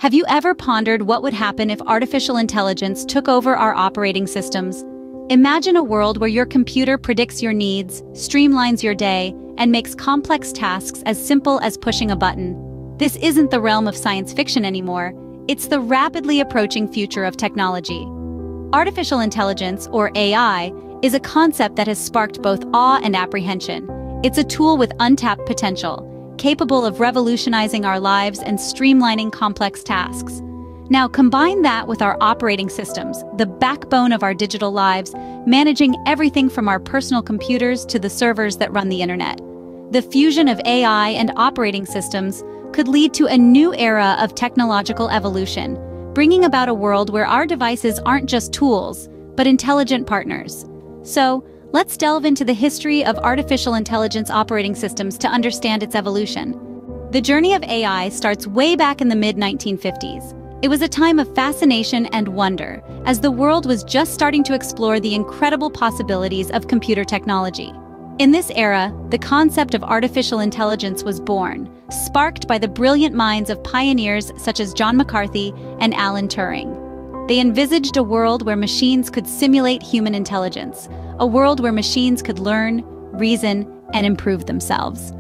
Have you ever pondered what would happen if artificial intelligence took over our operating systems? Imagine a world where your computer predicts your needs, streamlines your day, and makes complex tasks as simple as pushing a button. This isn't the realm of science fiction anymore. It's the rapidly approaching future of technology. Artificial intelligence, or AI, is a concept that has sparked both awe and apprehension. It's a tool with untapped potential, capable of revolutionizing our lives and streamlining complex tasks. Now combine that with our operating systems, the backbone of our digital lives, managing everything from our personal computers to the servers that run the internet. The fusion of AI and operating systems could lead to a new era of technological evolution, bringing about a world where our devices aren't just tools, but intelligent partners. So, let's delve into the history of artificial intelligence operating systems to understand its evolution. The journey of AI starts way back in the mid-1950s. It was a time of fascination and wonder, as the world was just starting to explore the incredible possibilities of computer technology. In this era, the concept of artificial intelligence was born, sparked by the brilliant minds of pioneers such as John McCarthy and Alan Turing. They envisaged a world where machines could simulate human intelligence, a world where machines could learn, reason, and improve themselves.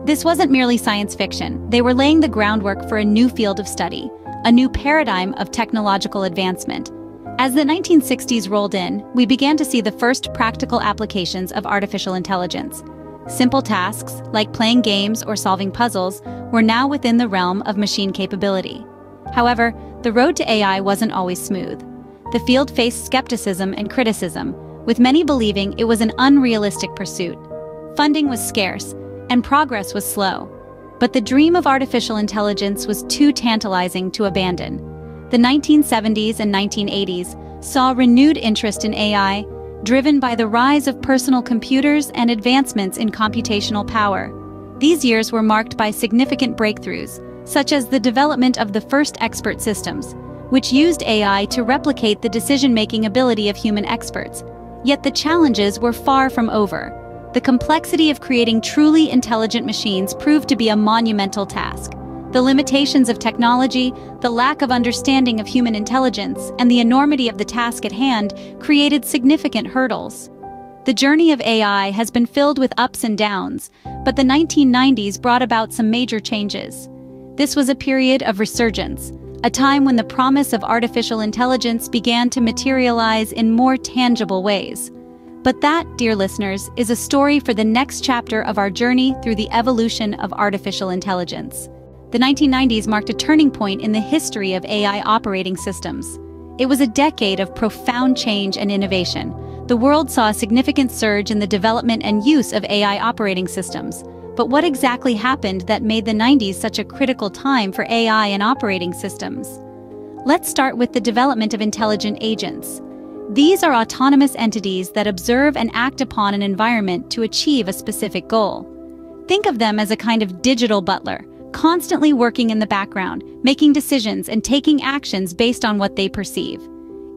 This wasn't merely science fiction. They were laying the groundwork for a new field of study, a new paradigm of technological advancement. As the 1960s rolled in, we began to see the first practical applications of artificial intelligence. Simple tasks, like playing games or solving puzzles, were now within the realm of machine capability. However, the road to AI wasn't always smooth. The field faced skepticism and criticism, with many believing it was an unrealistic pursuit. Funding was scarce, and progress was slow. But the dream of artificial intelligence was too tantalizing to abandon. The 1970s and 1980s saw renewed interest in AI, driven by the rise of personal computers and advancements in computational power. These years were marked by significant breakthroughs, such as the development of the first expert systems, which used AI to replicate the decision-making ability of human experts. Yet the challenges were far from over. The complexity of creating truly intelligent machines proved to be a monumental task. The limitations of technology, the lack of understanding of human intelligence, and the enormity of the task at hand created significant hurdles. The journey of AI has been filled with ups and downs, but the 1990s brought about some major changes. This was a period of resurgence, a time when the promise of artificial intelligence began to materialize in more tangible ways. But that, dear listeners, is a story for the next chapter of our journey through the evolution of artificial intelligence. The 1990s marked a turning point in the history of AI operating systems. It was a decade of profound change and innovation. The world saw a significant surge in the development and use of AI operating systems. But what exactly happened that made the 90s such a critical time for AI and operating systems? Let's start with the development of intelligent agents. These are autonomous entities that observe and act upon an environment to achieve a specific goal. Think of them as a kind of digital butler, constantly working in the background, making decisions and taking actions based on what they perceive.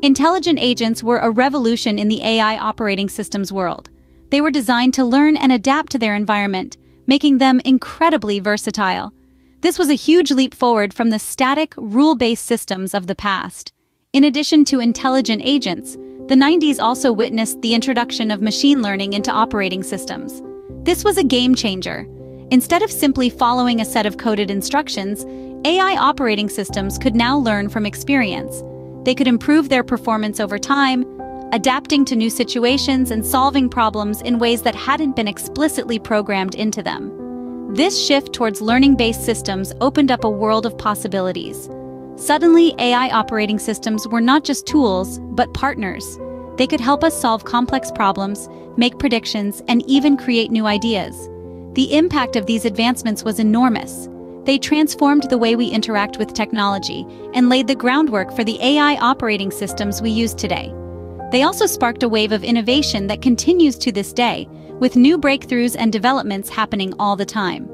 Intelligent agents were a revolution in the AI operating systems world. They were designed to learn and adapt to their environment, making them incredibly versatile. This was a huge leap forward from the static, rule-based systems of the past. In addition to intelligent agents, the 90s also witnessed the introduction of machine learning into operating systems. This was a game changer. Instead of simply following a set of coded instructions, AI operating systems could now learn from experience. They could improve their performance over time, adapting to new situations and solving problems in ways that hadn't been explicitly programmed into them. This shift towards learning-based systems opened up a world of possibilities. Suddenly, AI operating systems were not just tools, but partners. They could help us solve complex problems, make predictions, and even create new ideas. The impact of these advancements was enormous. They transformed the way we interact with technology and laid the groundwork for the AI operating systems we use today. They also sparked a wave of innovation that continues to this day, with new breakthroughs and developments happening all the time.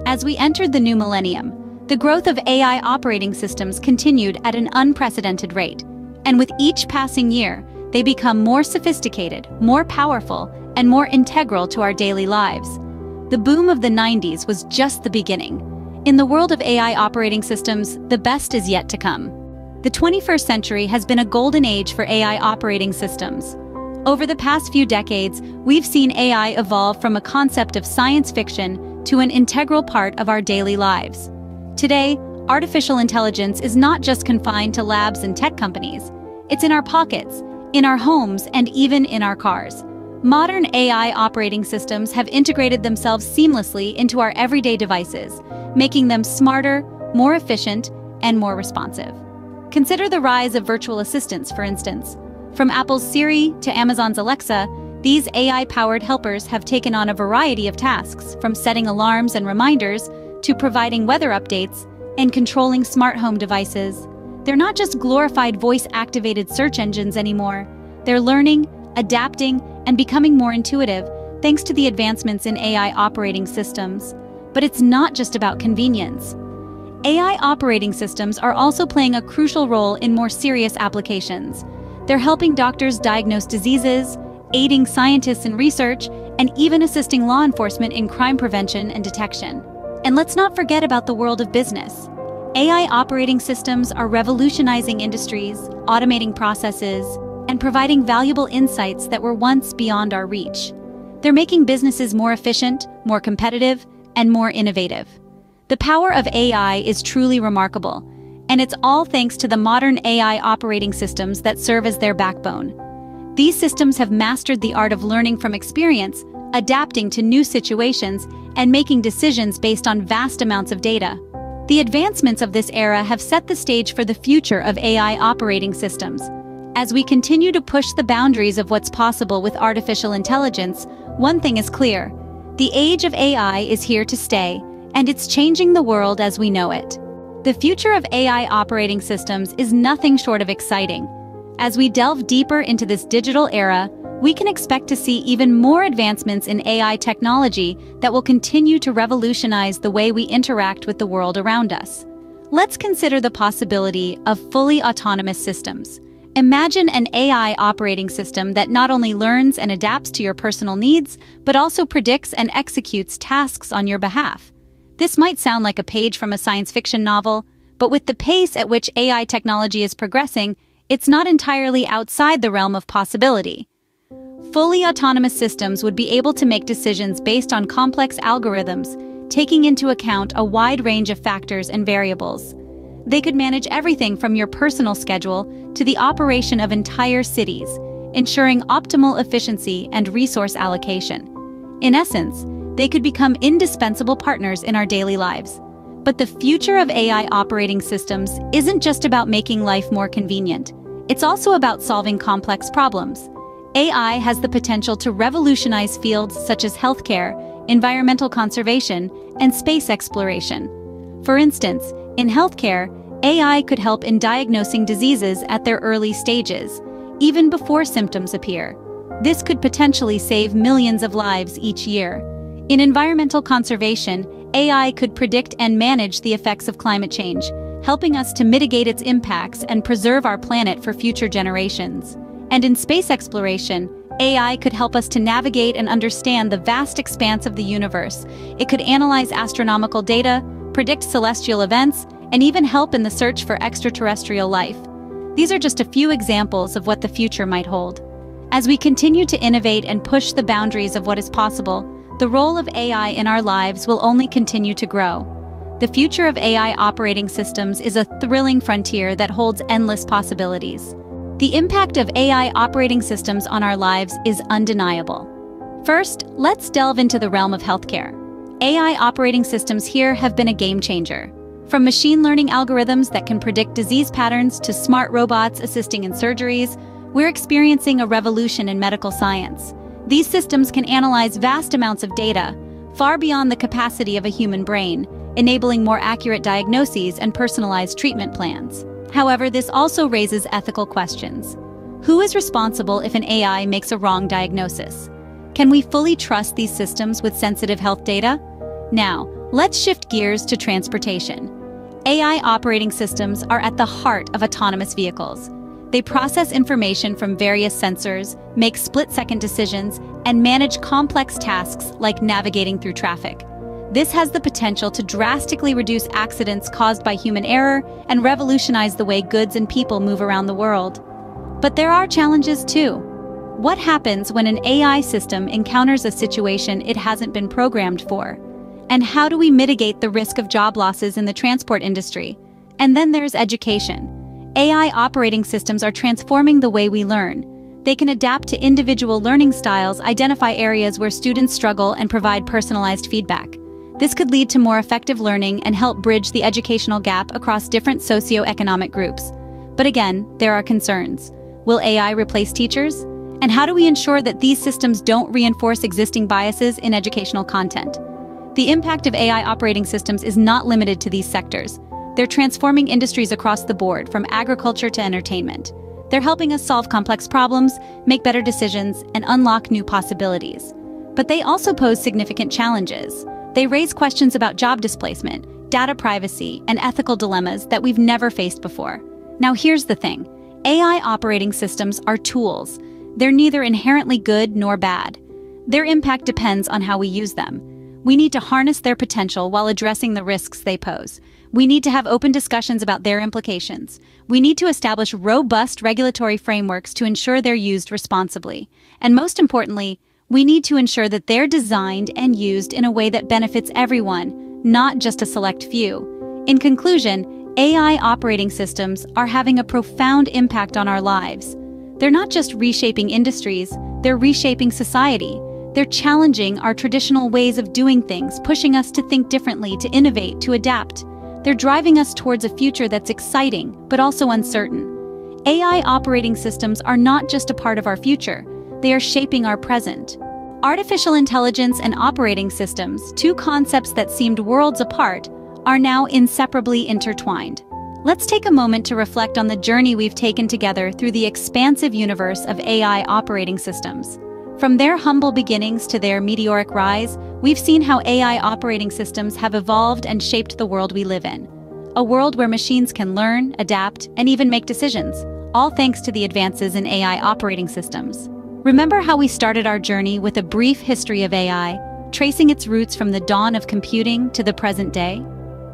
As we entered the new millennium, the growth of AI operating systems continued at an unprecedented rate, and with each passing year, they become more sophisticated, more powerful, and more integral to our daily lives. The boom of the 90s was just the beginning. In the world of AI operating systems, the best is yet to come. The 21st century has been a golden age for AI operating systems. Over the past few decades, we've seen AI evolve from a concept of science fiction to an integral part of our daily lives. Today, artificial intelligence is not just confined to labs and tech companies. It's in our pockets, in our homes, and even in our cars. Modern AI operating systems have integrated themselves seamlessly into our everyday devices, making them smarter, more efficient, and more responsive. Consider the rise of virtual assistants, for instance. From Apple's Siri to Amazon's Alexa, these AI-powered helpers have taken on a variety of tasks, from setting alarms and reminders to providing weather updates and controlling smart home devices. They're not just glorified voice-activated search engines anymore. They're learning, adapting, and becoming more intuitive thanks to the advancements in AI operating systems. But it's not just about convenience. AI operating systems are also playing a crucial role in more serious applications. They're helping doctors diagnose diseases, aiding scientists in research, and even assisting law enforcement in crime prevention and detection. And let's not forget about the world of business. AI operating systems are revolutionizing industries, automating processes, and providing valuable insights that were once beyond our reach. They're making businesses more efficient, more competitive, and more innovative. The power of AI is truly remarkable, and it's all thanks to the modern AI operating systems that serve as their backbone. These systems have mastered the art of learning from experience, adapting to new situations, and making decisions based on vast amounts of data. The advancements of this era have set the stage for the future of AI operating systems. As we continue to push the boundaries of what's possible with artificial intelligence, one thing is clear: the age of AI is here to stay, and it's changing the world as we know it. The future of AI operating systems is nothing short of exciting. As we delve deeper into this digital era, we can expect to see even more advancements in AI technology that will continue to revolutionize the way we interact with the world around us. Let's consider the possibility of fully autonomous systems. Imagine an AI operating system that not only learns and adapts to your personal needs, but also predicts and executes tasks on your behalf. This might sound like a page from a science fiction novel, but with the pace at which AI technology is progressing, it's not entirely outside the realm of possibility. Fully autonomous systems would be able to make decisions based on complex algorithms, taking into account a wide range of factors and variables. They could manage everything from your personal schedule to the operation of entire cities, ensuring optimal efficiency and resource allocation. In essence, they could become indispensable partners in our daily lives. But the future of AI operating systems isn't just about making life more convenient. It's also about solving complex problems. AI has the potential to revolutionize fields such as healthcare, environmental conservation, and space exploration. For instance, in healthcare, AI could help in diagnosing diseases at their early stages, even before symptoms appear. This could potentially save millions of lives each year. In environmental conservation, AI could predict and manage the effects of climate change, helping us to mitigate its impacts and preserve our planet for future generations. And in space exploration, AI could help us to navigate and understand the vast expanse of the universe. It could analyze astronomical data, predict celestial events, and even help in the search for extraterrestrial life. These are just a few examples of what the future might hold. As we continue to innovate and push the boundaries of what is possible, the role of AI in our lives will only continue to grow. The future of AI operating systems is a thrilling frontier that holds endless possibilities. The impact of AI operating systems on our lives is undeniable. First, let's delve into the realm of healthcare. AI operating systems here have been a game changer. From machine learning algorithms that can predict disease patterns to smart robots assisting in surgeries, we're experiencing a revolution in medical science. These systems can analyze vast amounts of data, far beyond the capacity of a human brain, enabling more accurate diagnoses and personalized treatment plans. However, this also raises ethical questions. Who is responsible if an AI makes a wrong diagnosis? Can we fully trust these systems with sensitive health data? Now, let's shift gears to transportation. AI operating systems are at the heart of autonomous vehicles. They process information from various sensors, make split-second decisions, and manage complex tasks like navigating through traffic. This has the potential to drastically reduce accidents caused by human error and revolutionize the way goods and people move around the world. But there are challenges too. What happens when an AI system encounters a situation it hasn't been programmed for? And how do we mitigate the risk of job losses in the transport industry? And then there's education. AI operating systems are transforming the way we learn. They can adapt to individual learning styles, identify areas where students struggle, and provide personalized feedback. This could lead to more effective learning and help bridge the educational gap across different socioeconomic groups. But again, there are concerns. Will AI replace teachers? And how do we ensure that these systems don't reinforce existing biases in educational content? The impact of AI operating systems is not limited to these sectors. They're transforming industries across the board, from agriculture to entertainment. They're helping us solve complex problems, make better decisions, and unlock new possibilities. But they also pose significant challenges. They raise questions about job displacement, data privacy, and ethical dilemmas that we've never faced before. Now here's the thing. AI operating systems are tools. They're neither inherently good nor bad. Their impact depends on how we use them. We need to harness their potential while addressing the risks they pose. We need to have open discussions about their implications. We need to establish robust regulatory frameworks to ensure they're used responsibly. And most importantly, we need to ensure that they're designed and used in a way that benefits everyone, not just a select few. In conclusion, AI operating systems are having a profound impact on our lives. They're not just reshaping industries, they're reshaping society. They're challenging our traditional ways of doing things, pushing us to think differently, to innovate, to adapt. They're driving us towards a future that's exciting, but also uncertain. AI operating systems are not just a part of our future, they are shaping our present. Artificial intelligence and operating systems, two concepts that seemed worlds apart, are now inseparably intertwined. Let's take a moment to reflect on the journey we've taken together through the expansive universe of AI operating systems. From their humble beginnings to their meteoric rise, we've seen how AI operating systems have evolved and shaped the world we live in. A world where machines can learn, adapt, and even make decisions, all thanks to the advances in AI operating systems. Remember how we started our journey with a brief history of AI, tracing its roots from the dawn of computing to the present day?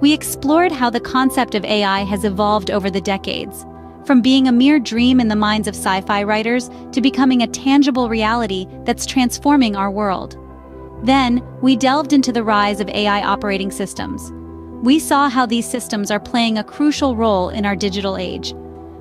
We explored how the concept of AI has evolved over the decades, from being a mere dream in the minds of sci-fi writers to becoming a tangible reality that's transforming our world. Then, we delved into the rise of AI operating systems. We saw how these systems are playing a crucial role in our digital age.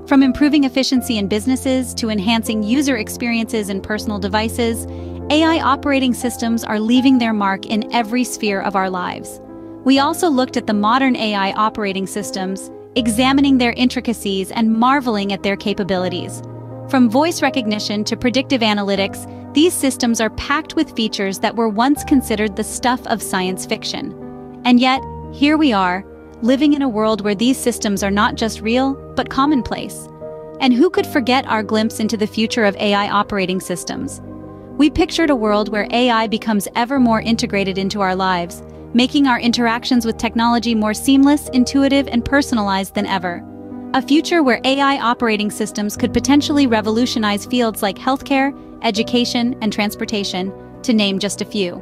From improving efficiency in businesses to enhancing user experiences in personal devices, AI operating systems are leaving their mark in every sphere of our lives. We also looked at the modern AI operating systems, examining their intricacies and marveling at their capabilities. From voice recognition to predictive analytics, these systems are packed with features that were once considered the stuff of science fiction. And yet, here we are, living in a world where these systems are not just real, but commonplace. And who could forget our glimpse into the future of AI operating systems? We pictured a world where AI becomes ever more integrated into our lives, making our interactions with technology more seamless, intuitive, and personalized than ever. A future where AI operating systems could potentially revolutionize fields like healthcare, education, and transportation, to name just a few.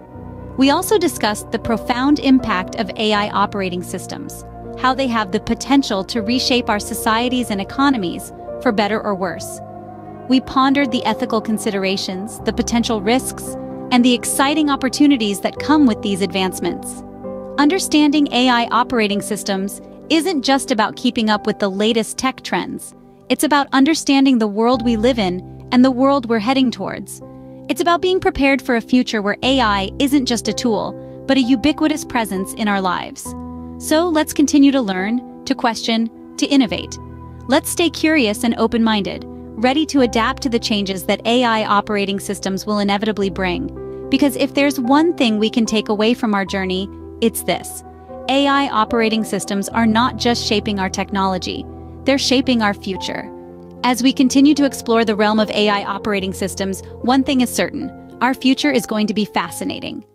We also discussed the profound impact of AI operating systems, how they have the potential to reshape our societies and economies, for better or worse. We pondered the ethical considerations, the potential risks, and the exciting opportunities that come with these advancements. Understanding AI operating systems isn't just about keeping up with the latest tech trends. It's about understanding the world we live in and the world we're heading towards. It's about being prepared for a future where AI isn't just a tool, but a ubiquitous presence in our lives. So let's continue to learn, to question, to innovate. Let's stay curious and open-minded, ready to adapt to the changes that AI operating systems will inevitably bring. Because if there's one thing we can take away from our journey, it's this. AI operating systems are not just shaping our technology, they're shaping our future. As we continue to explore the realm of AI operating systems, one thing is certain: our future is going to be fascinating.